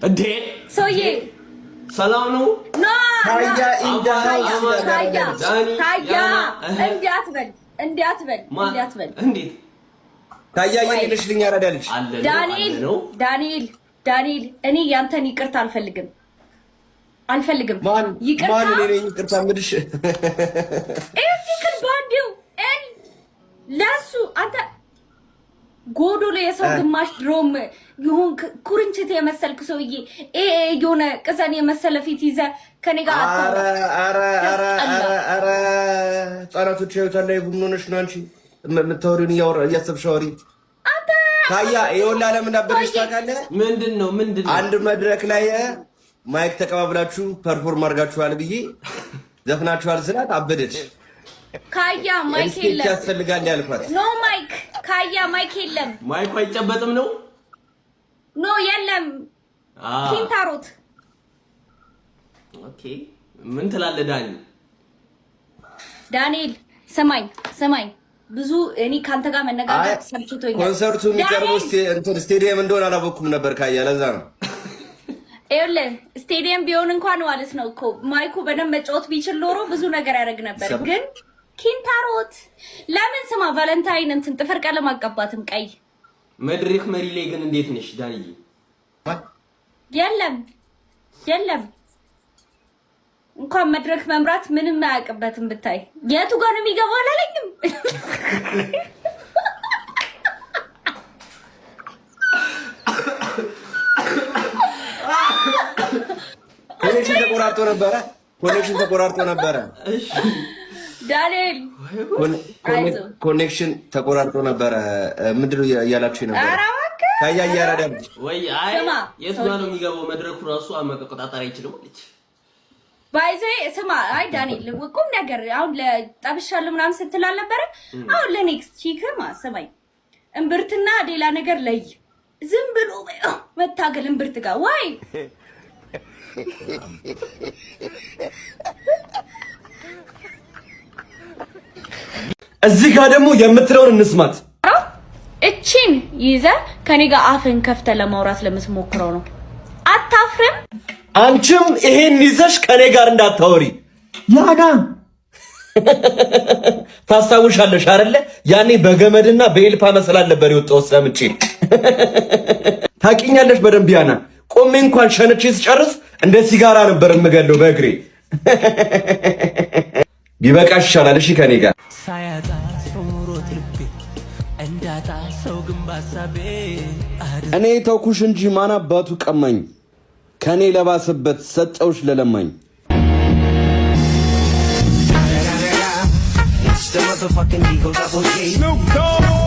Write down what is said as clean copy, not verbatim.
እንዴ ሰውዬ ሰላም ነው ኖ ታያ እንዲያትበል እንዴት ታያ የለሽልኝ አራዳልሽ ዳንኤል እኔ ያንተን ይቅርታ አልፈልግም ይቅርታ ማን ነኝ ይቅርታ ምድሽ ኤፍቲክል ባንዲው እኔ ለሱ አንተ ጎዶሎ የሰው ግማሽ ድሮም ይሁን ኩርንችት የመሰልክ ሰውዬ የሆነ ቅዘን የመሰለ ፊት ይዘ ከኔ ጋር አረ ጻናቶች ይወጣል ቡኖነሽ ነው አንቺ የምታወሪውን እያሰብሻወሪ አንተ ታያ ይወላ ለምን አበረሽ ታውቃለህ ምንድነው አንድ መድረክ ላይ ማይክ ተቀባብላችሁ ፐርፎርም አድርጋችኋል ብዬ ዘፍናችኋል ስላት አበደች ካያ ማይክ የለም ያስፈልጋል ያልኳት ኖ ማይክ ካያ ማይክ የለም ማይክ አይጨበጥም ነው ኖ የለም ኪንታሮት ኦኬ ምን ትላለህ ዳንኤል ሰማኝ ብዙ እኔ ካንተ ጋር መነጋገር ሰምቶኛል ኮንሰርቱ የሚቀርበው እንትን ስቴዲየም እንደሆነ አላወኩም ነበር ካያ ለዛ ነው ኤለ ስቴዲየም ቢሆን እንኳን ማለት ነው እኮ ማይኩ በደንብ መጫወት ቢችል ኖሮ ብዙ ነገር ያደርግ ነበር ግን ኪንታሮት ለምን ስማ ቫለንታይን እንትን ጥፍር ቀለም አቀባትም ቀይ መድረክ መሪ ላይ ግን እንዴት ነሽ ዳንዬ የለም እንኳን መድረክ መምራት ምንም አያውቅበትም ብታይ የቱ ጋር ነው የሚገባው አላለኝም ኮኔክሽን ተቆራርጦ ነበረ እሺ ዳንኤል ኮኔክሽን ተቆራርጦ ነበረ ምንድነው ያላችሁ ነበር ታያ ያራዳም ወይ አይ የቱ ጋር ነው የሚገባው መድረኩ ራሱ አመቀጣጣሪ አይችልም አለች ባይዘ ስማ አይ ዳንኤል ቁም ነገር አሁን ለጣብሻለሁ ምናምን ስትል አልነበረ አሁን ለኔክስት ቺክማ ሰማይ እምብርትና ሌላ ነገር ለይ ዝም ብሎ መታገል እምብርት ጋር ዋይ እዚህ ጋር ደግሞ የምትለውን እንስማት እቺን ይዘ ከኔ ጋር አፍን ከፍተ ለማውራት ለምትሞክረው ነው አታፍርም አንቺም ይሄን ይዘሽ ከኔ ጋር እንዳታወሪ ያዳ ታስታውሻለሽ አይደለ ያኔ በገመድና በኤልፓ መሰላል ነበር የወጣው ሰምጪ ታቂኛለሽ በደንብ ያና ቆሜ እንኳን ሸነቼ ስጨርስ እንደ ሲጋራ ነበር የምገለው በእግሬ ቢበቃሽ ይሻላል እሺ ከኔ ጋር ሳያጣ ሶሮት ልቤ እንዳጣ ሰው ግንባሳቤ እኔ ተውኩሽ እንጂ ማን አባቱ ቀማኝ ከኔ ለባሰበት ሰጠውሽ ለለማኝ It's the motherfucking Eagle Double G. Snoop Dogg.